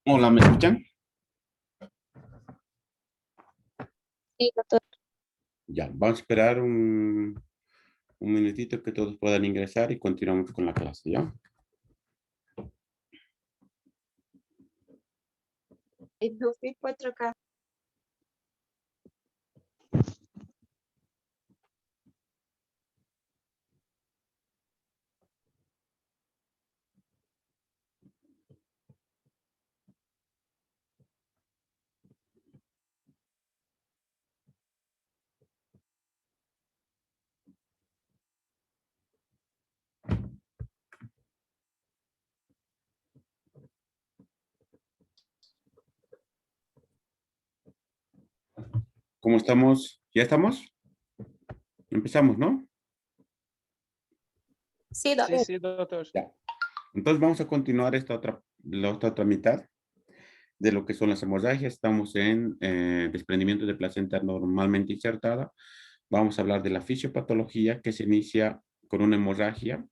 Hola, ¿me escuchan? Sí, doctor. Ya, vamos a esperar un minutito que todos puedan ingresar y continuamos con la clase, ¿ya? El Bluefield 4K. ¿Cómo estamos? ¿Ya estamos? Empezamos, ¿no? Sí, Sí, doctor. sí, doctor. Ya. Entonces vamos a continuar esta otra mitad de lo que son las hemorragias. Estamos en desprendimiento de placenta normalmente insertada. Vamos a hablar de la fisiopatología que se inicia con una hemorragia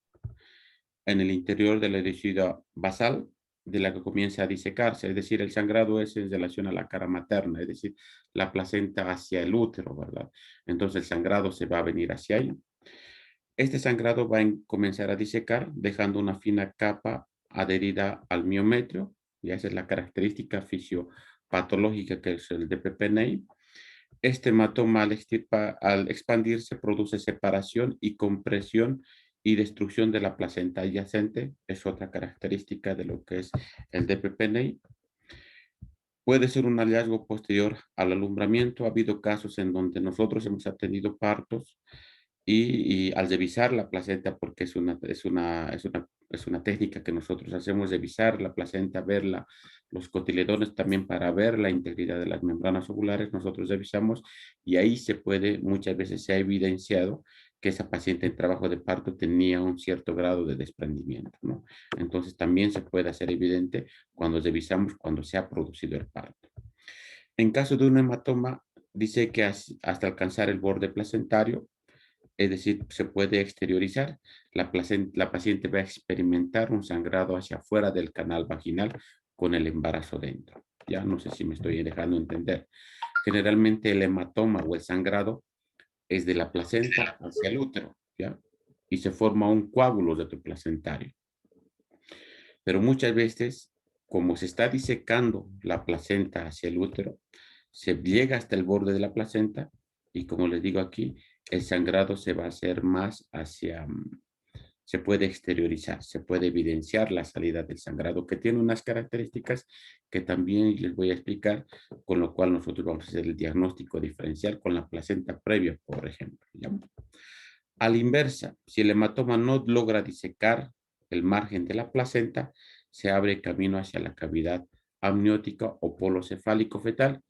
en el interior de la decidua basal, de la que comienza a disecarse, es decir, el sangrado es en relación a la cara materna, es decir, la placenta hacia el útero, ¿verdad? Entonces el sangrado se va a venir hacia ahí. Este sangrado va a comenzar a disecar, dejando una fina capa adherida al miometrio, y esa es la característica fisiopatológica que es el DPPNI. Este hematoma al expandirse produce separación y compresión y destrucción de la placenta adyacente. Es otra característica de lo que es el DPPNI. Puede ser un hallazgo posterior al alumbramiento. Ha habido casos en donde nosotros hemos atendido partos y al revisar la placenta, porque es una técnica que nosotros hacemos, revisar la placenta, verla, los cotiledones también para ver la integridad de las membranas ovulares, nosotros revisamos y ahí se puede, muchas veces se ha evidenciado que esa paciente en trabajo de parto tenía un cierto grado de desprendimiento, ¿no? Entonces también se puede hacer evidente cuando revisamos cuando se ha producido el parto. En caso de un hematoma, dice que hasta alcanzar el borde placentario, es decir, se puede exteriorizar. La paciente va a experimentar un sangrado hacia afuera del canal vaginal con el embarazo dentro. Ya no sé si me estoy dejando entender. Generalmente el hematoma o el sangrado es de la placenta hacia el útero, ¿ya? Y se forma un coágulo retroplacentario. Pero muchas veces, como se está disecando la placenta hacia el útero, se llega hasta el borde de la placenta y como les digo aquí, el sangrado se va a hacer más hacia, se puede exteriorizar, se puede evidenciar la salida del sangrado, que tiene unas características que también les voy a explicar, con lo cual nosotros vamos a hacer el diagnóstico diferencial con la placenta previa, por ejemplo. ¿Ya? A la inversa, si el hematoma no logra disecar el margen de la placenta, se abre camino hacia la cavidad amniótica o polo cefálico fetal,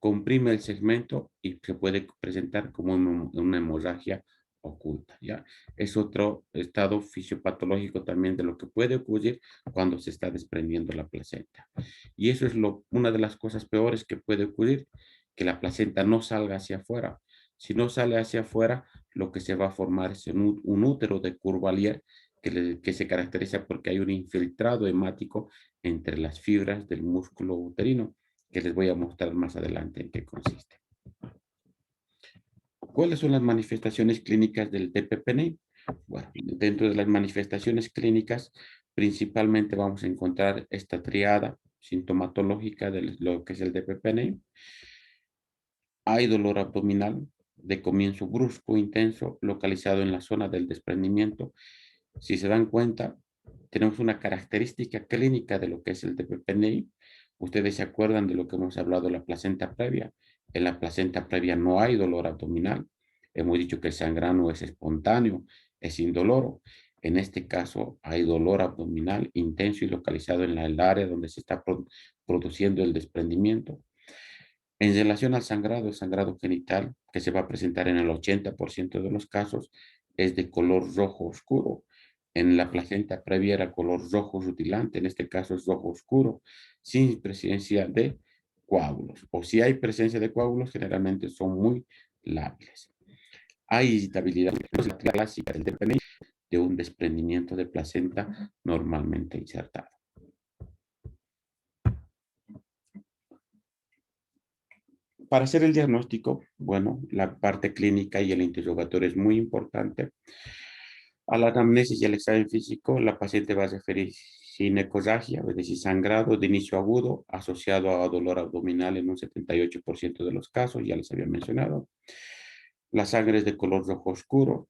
comprime el segmento y se puede presentar como una hemorragia oculta, ¿ya? Es otro estado fisiopatológico también de lo que puede ocurrir cuando se está desprendiendo la placenta. Y eso es una de las cosas peores que puede ocurrir, que la placenta no salga hacia afuera. Si no sale hacia afuera, lo que se va a formar es un útero de Courvalier que se caracteriza porque hay un infiltrado hemático entre las fibras del músculo uterino, que les voy a mostrar más adelante en qué consiste. ¿Cuáles son las manifestaciones clínicas del DPPNI? Bueno, dentro de las manifestaciones clínicas, principalmente vamos a encontrar esta triada sintomatológica de lo que es el DPPNI. Hay dolor abdominal de comienzo brusco, intenso, localizado en la zona del desprendimiento. Si se dan cuenta, tenemos una característica clínica de lo que es el DPPNI. Ustedes se acuerdan de lo que hemos hablado de la placenta previa. En la placenta previa no hay dolor abdominal. Hemos dicho que el sangrado es espontáneo, es indoloro. En este caso hay dolor abdominal intenso y localizado en el área donde se está produciendo el desprendimiento. En relación al sangrado, el sangrado genital, que se va a presentar en el 80% de los casos, es de color rojo oscuro. En la placenta previa era color rojo rutilante, en este caso es rojo oscuro, sin presencia de coágulos. O si hay presencia de coágulos, generalmente son muy lábiles. Hay irritabilidad, es la clásica del DPNI, de un desprendimiento de placenta normalmente insertada. Para hacer el diagnóstico, bueno, la parte clínica y el interrogatorio es muy importante. A la anamnesis y el examen físico, la paciente va a referir ginecorragia, es decir, sangrado de inicio agudo asociado a dolor abdominal en un 78% de los casos, ya les había mencionado. La sangre es de color rojo oscuro,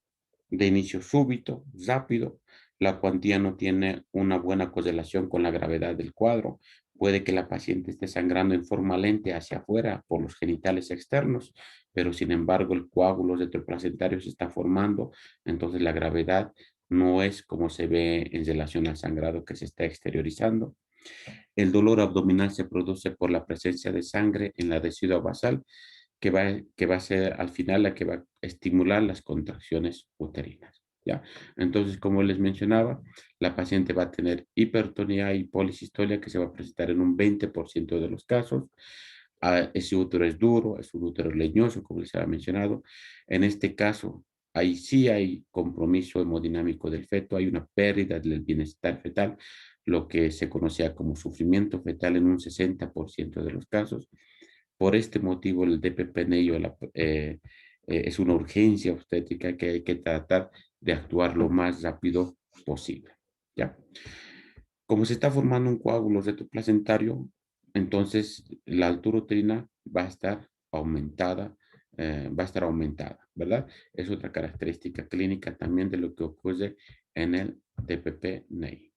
de inicio súbito, rápido. La cuantía no tiene una buena correlación con la gravedad del cuadro. Puede que la paciente esté sangrando en forma lenta hacia afuera por los genitales externos, pero sin embargo el coágulo retroplacentario se está formando, entonces la gravedad no es como se ve en relación al sangrado que se está exteriorizando. El dolor abdominal se produce por la presencia de sangre en la decidua basal, que va a ser al final la que va a estimular las contracciones uterinas. ¿Ya? Entonces, como les mencionaba, la paciente va a tener hipertonía y policistolia que se va a presentar en un 20% de los casos. Ese útero es duro, es un útero leñoso, como les había mencionado. En este caso, ahí sí hay compromiso hemodinámico del feto, hay una pérdida del bienestar fetal, lo que se conocía como sufrimiento fetal en un 60% de los casos. Por este motivo, el DPPNI es una urgencia obstétrica que hay que tratar de actuar lo más rápido posible. ¿Ya? Como se está formando un coágulo retroplacentario, entonces la altura uterina va a estar aumentada, ¿verdad? Es otra característica clínica también de lo que ocurre en el DPP-NEI.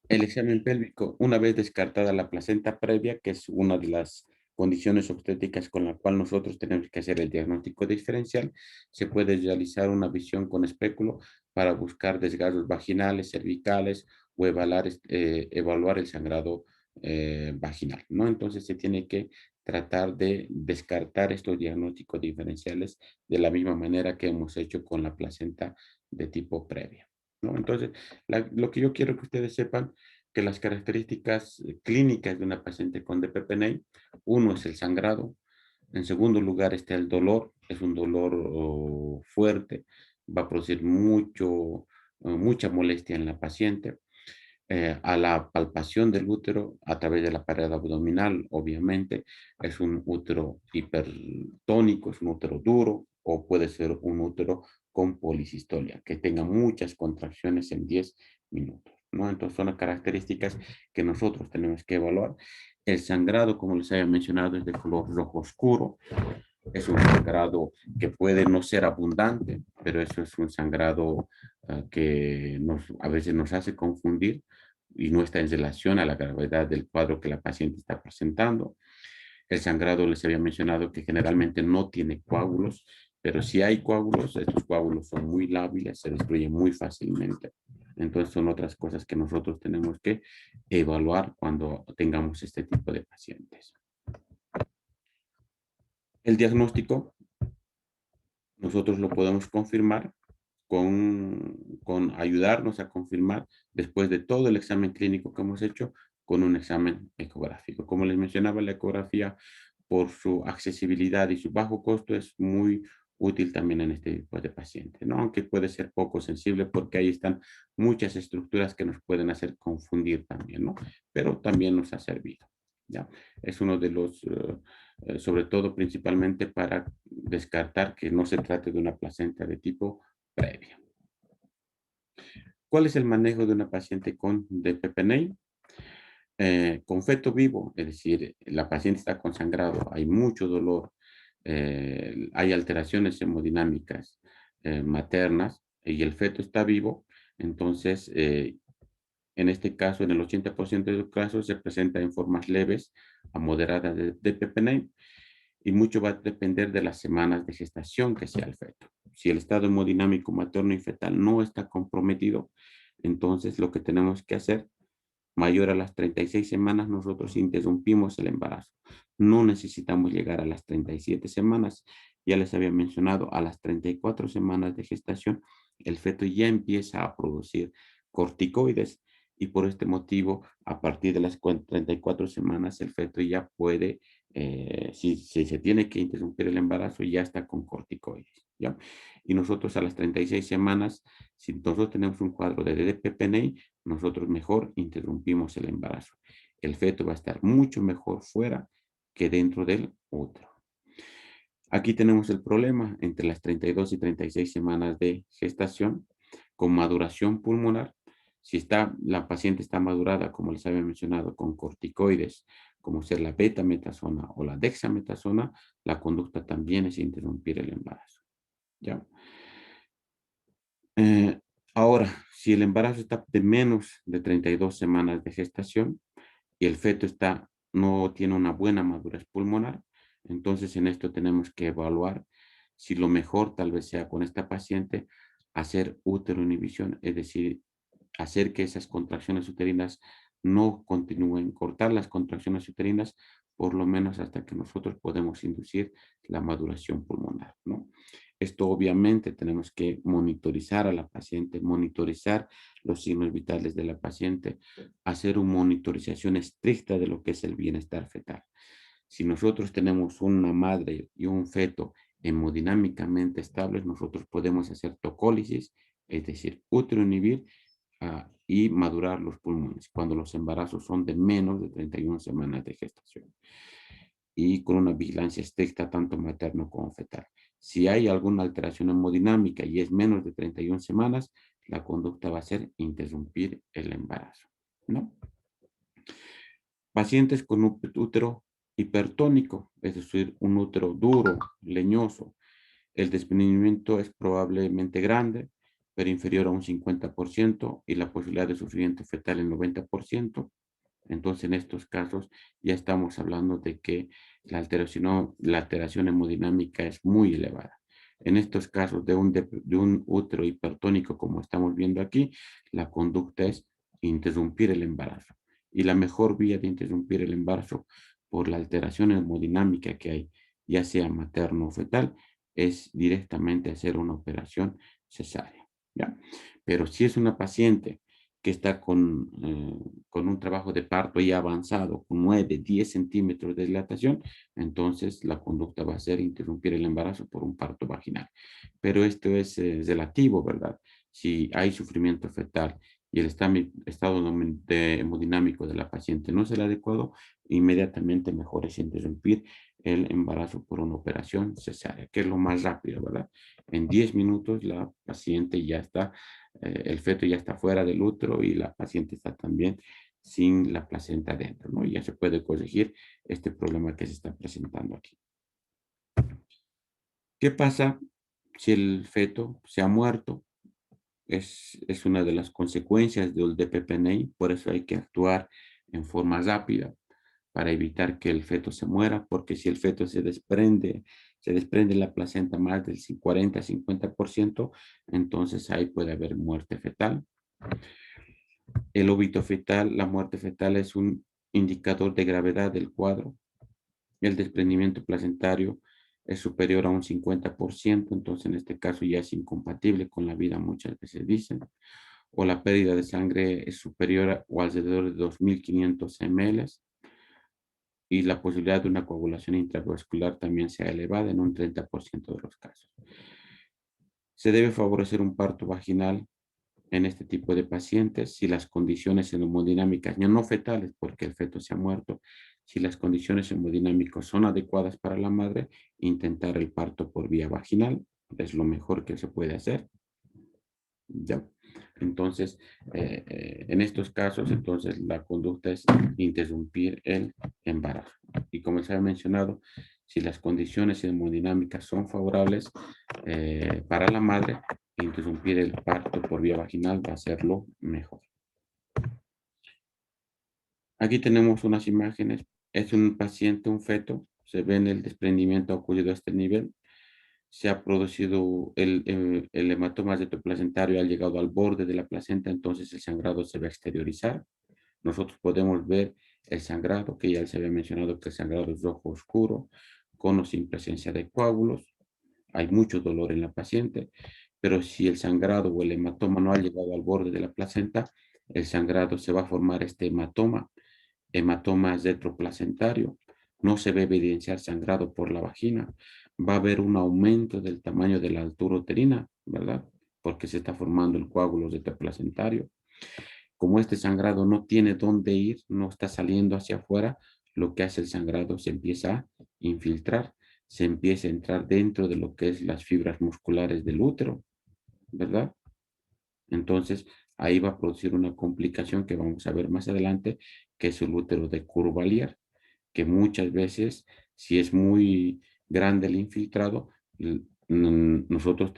El examen pélvico, una vez descartada la placenta previa, que es una de las condiciones obstétricas con la cual nosotros tenemos que hacer el diagnóstico diferencial, se puede realizar una visión con espéculo para buscar desgarros vaginales, cervicales o evaluar el sangrado vaginal, ¿no? Entonces se tiene que tratar de descartar estos diagnósticos diferenciales de la misma manera que hemos hecho con la placenta de tipo previa, ¿no? Entonces, lo que yo quiero que ustedes sepan que las características clínicas de una paciente con DPPNEI, uno es el sangrado, en segundo lugar está el dolor, es un dolor fuerte, va a producir mucha molestia en la paciente. A la palpación del útero a través de la pared abdominal, obviamente, es un útero hipertónico, es un útero duro o puede ser un útero con policistolia, que tenga muchas contracciones en 10 minutos, ¿no? Entonces son las características que nosotros tenemos que evaluar. El sangrado, como les había mencionado, es de color rojo oscuro. Es un sangrado que puede no ser abundante, pero eso es un sangrado que a veces nos hace confundir y no está en relación a la gravedad del cuadro que la paciente está presentando. El sangrado les había mencionado que generalmente no tiene coágulos, pero si hay coágulos, estos coágulos son muy lábiles, se destruyen muy fácilmente. Entonces son otras cosas que nosotros tenemos que evaluar cuando tengamos este tipo de pacientes. El diagnóstico nosotros lo podemos confirmar con ayudarnos a confirmar después de todo el examen clínico que hemos hecho con un examen ecográfico. Como les mencionaba, la ecografía por su accesibilidad y su bajo costo es muy útil también en este tipo de pacientes, ¿no? Aunque puede ser poco sensible porque ahí están muchas estructuras que nos pueden hacer confundir también, ¿no? Pero también nos ha servido, ¿ya? Es uno de los, sobre todo principalmente para descartar que no se trate de una placenta de tipo previa. ¿Cuál es el manejo de una paciente con DPPNEI? Con feto vivo, es decir, la paciente está con sangrado, hay mucho dolor, hay alteraciones hemodinámicas maternas y el feto está vivo, entonces en este caso, en el 80% de los casos, se presenta en formas leves a moderadas de PPNA y mucho va a depender de las semanas de gestación que sea el feto. Si el estado hemodinámico materno y fetal no está comprometido, entonces lo que tenemos que hacer, mayor a las 36 semanas, nosotros interrumpimos el embarazo. No necesitamos llegar a las 37 semanas. Ya les había mencionado, a las 34 semanas de gestación, el feto ya empieza a producir corticoides y por este motivo, a partir de las 34 semanas, el feto ya puede, si se tiene que interrumpir el embarazo, ya está con corticoides, ¿ya? Y nosotros a las 36 semanas, si nosotros tenemos un cuadro de DPPNI, nosotros mejor interrumpimos el embarazo. el feto va a estar mucho mejor fuera que dentro del útero. Aquí tenemos el problema entre las 32 y 36 semanas de gestación con maduración pulmonar. Si la paciente está madurada, como les había mencionado, con corticoides, como ser la betametasona o la dexametasona, la conducta también es interrumpir el embarazo. ¿Ya? Eh, Ahora, si el embarazo está de menos de 32 semanas de gestación y el feto no tiene una buena madurez pulmonar, entonces en esto tenemos que evaluar si lo mejor tal vez sea con esta paciente hacer uteroinhibición, es decir, hacer que esas contracciones uterinas no continúen, cortar las contracciones uterinas por lo menos hasta que nosotros podemos inducir la maduración pulmonar, ¿no? Esto obviamente tenemos que monitorizar a la paciente, monitorizar los signos vitales de la paciente, hacer una monitorización estricta de lo que es el bienestar fetal. Si nosotros tenemos una madre y un feto hemodinámicamente estables, nosotros podemos hacer tocólisis, es decir, uteroinhibir y madurar los pulmones cuando los embarazos son de menos de 31 semanas de gestación y con una vigilancia estricta tanto materno como fetal. Si hay alguna alteración hemodinámica y es menos de 31 semanas, la conducta va a ser interrumpir el embarazo, ¿no? Pacientes con un útero hipertónico, es decir, un útero duro, leñoso, el desprendimiento es probablemente grande, pero inferior a un 50% y la posibilidad de sufrimiento fetal el 90%. Entonces, en estos casos ya estamos hablando de que la alteración hemodinámica es muy elevada. En estos casos de un útero hipertónico, como estamos viendo aquí, la conducta es interrumpir el embarazo. Y la mejor vía de interrumpir el embarazo por la alteración hemodinámica que hay, ya sea materno o fetal, es directamente hacer una operación cesárea, ¿ya? Pero si es una paciente que está con un trabajo de parto ya avanzado, con 9, 10 centímetros de dilatación, entonces la conducta va a ser interrumpir el embarazo por un parto vaginal. Pero esto es relativo, ¿verdad? Si hay sufrimiento fetal y el estado hemodinámico de la paciente no es el adecuado, inmediatamente mejor es interrumpir el embarazo por una operación cesárea, que es lo más rápido, ¿verdad? En 10 minutos la paciente ya está, el feto ya está fuera del útero y la paciente está también sin la placenta dentro, ¿no? Y ya se puede corregir este problema que se está presentando aquí. ¿Qué pasa si el feto se ha muerto? Es una de las consecuencias del DPPNI, por eso hay que actuar en forma rápida para evitar que el feto se muera, porque si el feto se desprende la placenta más del 40-50%, entonces ahí puede haber muerte fetal. El óbito fetal, la muerte fetal es un indicador de gravedad del cuadro. El desprendimiento placentario es superior a un 50%, entonces en este caso ya es incompatible con la vida, muchas veces dicen. O la pérdida de sangre es superior o alrededor de 2.500 ml y la posibilidad de una coagulación intravascular también sea elevada en un 30% de los casos. Se debe favorecer un parto vaginal en este tipo de pacientes si las condiciones hemodinámicas, ya no fetales porque el feto se ha muerto, si las condiciones hemodinámicas son adecuadas para la madre, intentar el parto por vía vaginal es lo mejor que se puede hacer. ¿Ya? Entonces, en estos casos, entonces la conducta es interrumpir el embarazo. Y como se ha mencionado, si las condiciones hemodinámicas son favorables para la madre, interrumpir el parto por vía vaginal va a ser lo mejor. Aquí tenemos unas imágenes. Es un paciente, un feto. Se ve en el desprendimiento ocurrido a este nivel. Se ha producido el hematoma retroplacentario, ha llegado al borde de la placenta, entonces el sangrado se va a exteriorizar. Nosotros podemos ver el sangrado, que ya se había mencionado que el sangrado es rojo oscuro, con o sin presencia de coágulos. Hay mucho dolor en la paciente, pero si el sangrado o el hematoma no ha llegado al borde de la placenta, el sangrado se va a formar este hematoma retroplacentario. No se va a evidenciar sangrado por la vagina. Va a haber un aumento del tamaño de la altura uterina, ¿verdad? Porque se está formando el coágulo retroplacentario. como este sangrado no tiene dónde ir, no está saliendo hacia afuera, lo que hace el sangrado se empieza a infiltrar, se empieza a entrar dentro de lo que es las fibras musculares del útero, ¿verdad? Entonces, ahí va a producir una complicación que vamos a ver más adelante, que es el útero de Courvalier, que muchas veces, si es muy grande el infiltrado, nosotros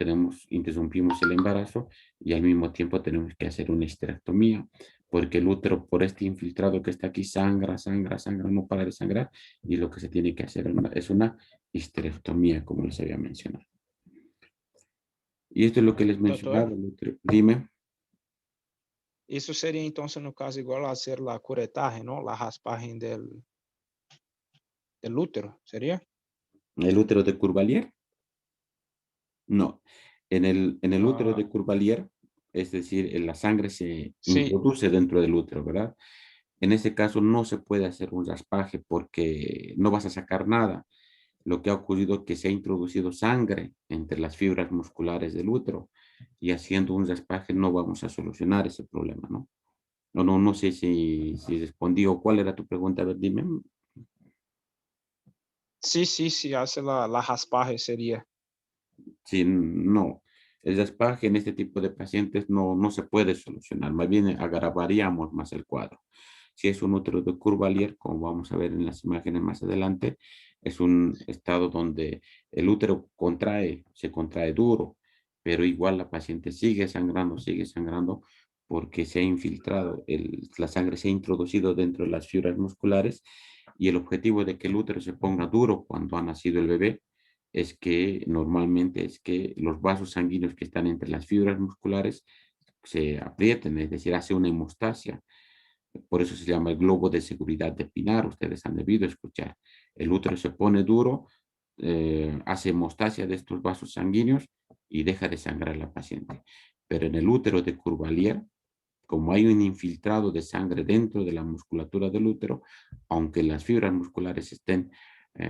interrumpimos el embarazo y al mismo tiempo tenemos que hacer una histerectomía, porque el útero por este infiltrado que está aquí sangra, sangra, sangra, no para de sangrar, y lo que se tiene que hacer es una histerectomía, como les había mencionado. Y esto es lo que les mencionaba, Doutor, el útero. Dime. isso seria então, no caso, igual a hacer la curetaje, ¿no? La raspagem del útero, ¿sería? ¿El útero de Courvalier? No. En el útero Ah, de Courvalier, es decir, la sangre se sí, introduce dentro del útero, ¿verdad? En ese caso no se puede hacer un raspaje porque no vas a sacar nada. Lo que ha ocurrido es que se ha introducido sangre entre las fibras musculares del útero y haciendo un raspaje no vamos a solucionar ese problema, ¿no? No sé si respondí o cuál era tu pregunta. A ver, dime. sí, sí, sí, hace la raspaje sería. Sí, no. El raspaje en este tipo de pacientes no se puede solucionar, más bien agravaríamos más el cuadro. Si es un útero de Courvalier, como vamos a ver en las imágenes más adelante, es un estado donde el útero se contrae duro, pero igual la paciente sigue sangrando porque se ha infiltrado, la sangre se ha introducido dentro de las fibras musculares y el objetivo de que el útero se ponga duro cuando ha nacido el bebé es que normalmente es que los vasos sanguíneos que están entre las fibras musculares se aprieten, es decir, hace una hemostasia. Por eso se llama el globo de seguridad de Pinar. Ustedes han debido escuchar. El útero se pone duro, hace hemostasia de estos vasos sanguíneos y deja de sangrar la paciente. Pero en el útero de Courvalier, como hay un infiltrado de sangre dentro de la musculatura del útero, aunque las fibras musculares estén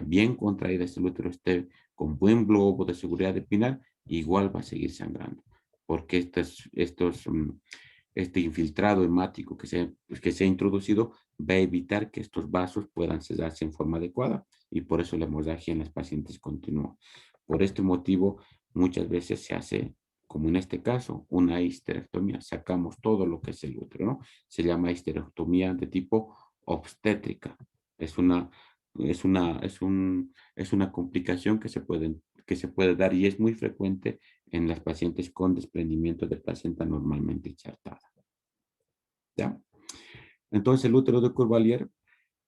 bien contraídas, el útero esté con buen globo de seguridad de Pinar, igual va a seguir sangrando, porque este infiltrado hemático que se ha introducido va a evitar que estos vasos puedan cerrarse en forma adecuada y por eso la hemorragia en las pacientes continúa. Por este motivo, muchas veces se hace, como en este caso, una histerectomía. Sacamos todo lo que es el útero, ¿no? Se llama histerectomía de tipo obstétrica. Es una, es una complicación que se puede dar y es muy frecuente en las pacientes con desprendimiento de placenta normalmente insertada. ¿Ya? Entonces, el útero de Courvalier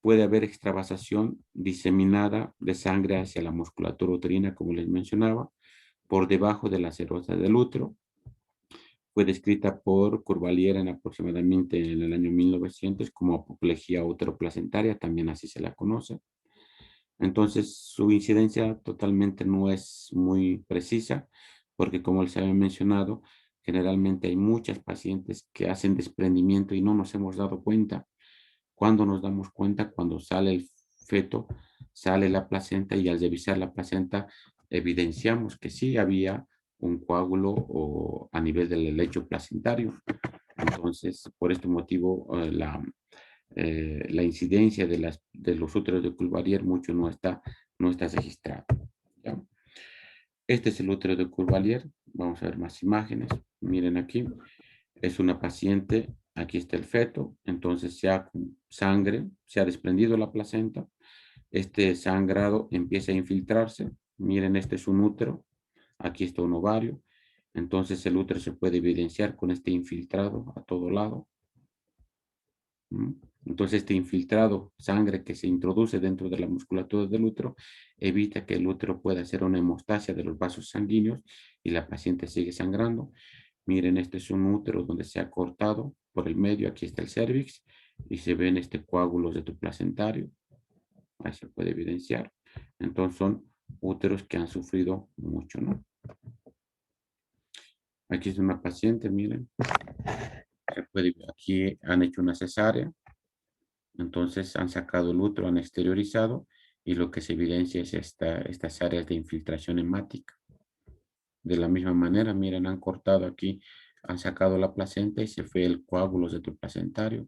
puede haber extravasación diseminada de sangre hacia la musculatura uterina, como les mencionaba, por debajo de la serosa del útero. Fue descrita por Courvalier aproximadamente en el año 1900 como apoplejía uteroplacentaria, también así se la conoce. Entonces, su incidencia totalmente no es muy precisa, porque como les había mencionado, generalmente hay muchas pacientes que hacen desprendimiento y no nos hemos dado cuenta. Cuando nos damos cuenta, cuando sale el feto, sale la placenta y al revisar la placenta evidenciamos que sí había un coágulo o a nivel del lecho placentario. Entonces, por este motivo, la incidencia de los úteros de Courvalier mucho no está registrado. ¿Ya? Este es el útero de Courvalier. Vamos a ver más imágenes. Miren aquí. Es una paciente. Aquí está el feto. Entonces se ha desprendido la placenta. Este sangrado empieza a infiltrarse. Miren, este es un útero. Aquí está un ovario. Entonces el útero se puede evidenciar con este infiltrado a todo lado. Entonces, este infiltrado, sangre que se introduce dentro de la musculatura del útero, evita que el útero pueda hacer una hemostasia de los vasos sanguíneos y la paciente sigue sangrando. Miren, este es un útero donde se ha cortado por el medio. Aquí está el cervix y se ven coágulos placentario. Ahí se puede evidenciar. Entonces, son úteros que han sufrido mucho, ¿no? Aquí es una paciente, miren. Aquí han hecho una cesárea. Entonces han sacado el útero, han exteriorizado y lo que se evidencia es estas áreas de infiltración hemática. De la misma manera, miren, han cortado aquí Han sacado la placenta y se fue el coágulo retroplacentario,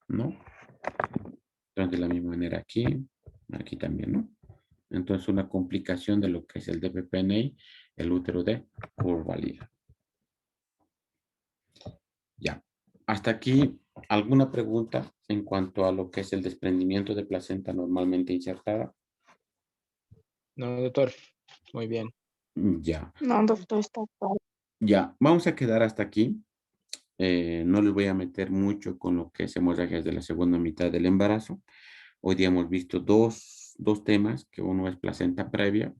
¿no? Entonces, de la misma manera aquí, aquí también, ¿no? Entonces, una complicación de lo que es el DPPNI, el útero de Curvalida. Ya. Hasta aquí, ¿alguna pregunta en cuanto a lo que es el desprendimiento de placenta normalmente insertada? No, doctor. Muy bien. Ya. No, doctor, está claro. Ya. Vamos a quedar hasta aquí. No les voy a meter mucho con lo que es hemorragias de la segunda mitad del embarazo. Hoy día hemos visto dos temas, que uno es placenta previa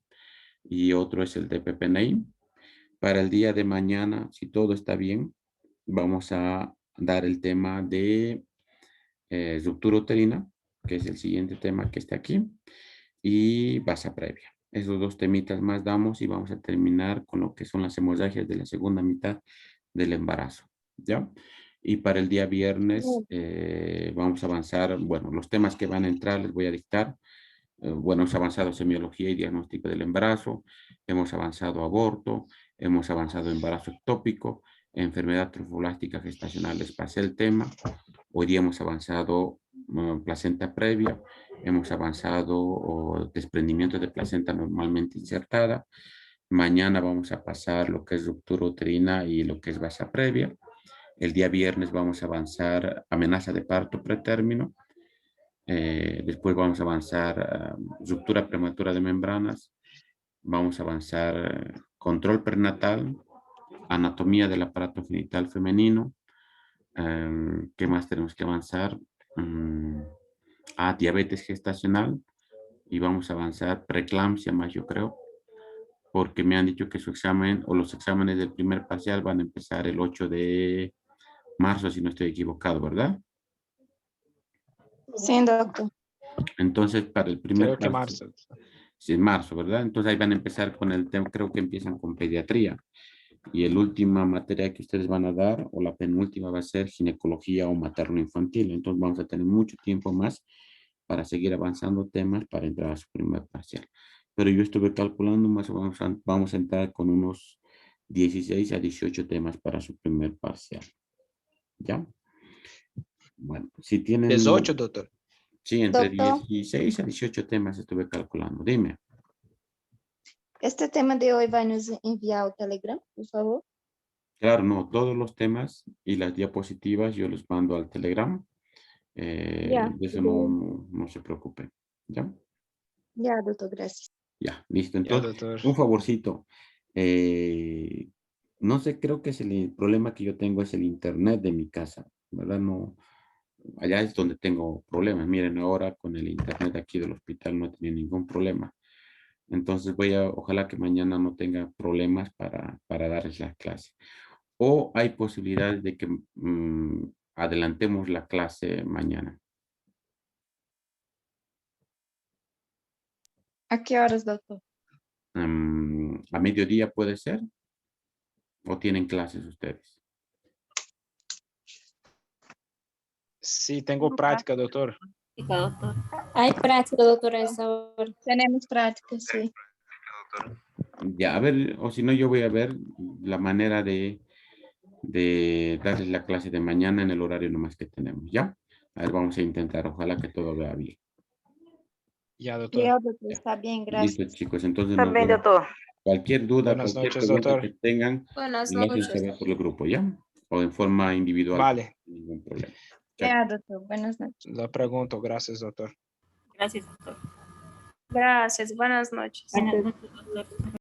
y otro es el DPPNI. Para el día de mañana, si todo está bien, vamos a dar el tema de ruptura uterina, que es el siguiente tema que está aquí, y basa previa. Esos dos temitas más damos y vamos a terminar con lo que son las hemorragias de la segunda mitad del embarazo, ¿ya? Y para el día viernes vamos a avanzar, bueno, los temas que van a entrar les voy a dictar. Bueno, hemos avanzado semiología y diagnóstico del embarazo, hemos avanzado aborto, hemos avanzado embarazo ectópico, enfermedad trofoblástica gestacional, les pasé el tema. Hoy día hemos avanzado placenta previa, hemos avanzado desprendimiento de placenta normalmente insertada. Mañana vamos a pasar lo que es ruptura uterina y lo que es basa previa. El día viernes vamos a avanzar amenaza de parto pretérmino. Después vamos a avanzar ruptura prematura de membranas. Vamos a avanzar control prenatal, anatomía del aparato genital femenino. ¿Qué más tenemos que avanzar? Diabetes gestacional. Y vamos a avanzar preeclampsia más, yo creo, porque me han dicho que su examen o los exámenes del primer parcial van a empezar el 8 de marzo, si no estoy equivocado, ¿verdad? Sí, doctor. Entonces, para el primer Creo que parcial, marzo. sí, en marzo, ¿verdad? Entonces ahí van a empezar con el tema, creo que empiezan con pediatría. Y el última materia que ustedes van a dar, o la penúltima, va a ser ginecología o materno-infantil. Entonces vamos a tener mucho tiempo más para seguir avanzando temas para entrar a su primer parcial. Pero yo estuve calculando, más vamos a entrar con unos 16 a 18 temas para su primer parcial. ¿Ya? Bueno, si tienen... 18, doctor. Sí, entre Doctor. 16 a 18 temas estuve calculando. Dime. Este tema de hoy va a nos enviar al Telegram, por favor. Claro, no, todos los temas y las diapositivas yo los mando al Telegram. Ya. De eso no se preocupen. ¿Ya? Ya, doctor, gracias. Ya, listo. Ya, Entonces, doctor. un favorcito. No sé, creo que es el problema que yo tengo es el internet de mi casa, ¿verdad? No, allá es donde tengo problemas. Miren, ahora con el internet aquí del hospital no he tenido ningún problema. Entonces ojalá que mañana no tenga problemas para darles la clase. O hay posibilidades de que adelantemos la clase mañana. ¿A qué horas, doctor? ¿A mediodía puede ser? ¿O tienen clases ustedes? Sí, tengo práctica, doctor. Doctor. Hay práctica, doctora, a esa hora. Tenemos práctica, sí. Ya, a ver, o si no, yo voy a ver la manera de darles la clase de mañana en el horario nomás que tenemos, ¿ya? A ver, vamos a intentar, ojalá que todo vaya bien. Ya, doctor. Ya, doctor, está bien, gracias. Listo, chicos, entonces Está nos bien, vemos. doctor. Cualquier duda, Buenas cualquier noches, pregunta doctor. que tengan, Buenas me hacen noches. saber por el grupo, ¿ya? O en forma individual. Vale. Sin ningún problema. Chao. Ya, doctor, buenas noches. La pregunto. Gracias, doctor. Gracias, doctor. Gracias, buenas noches. Buenas noches, doctor.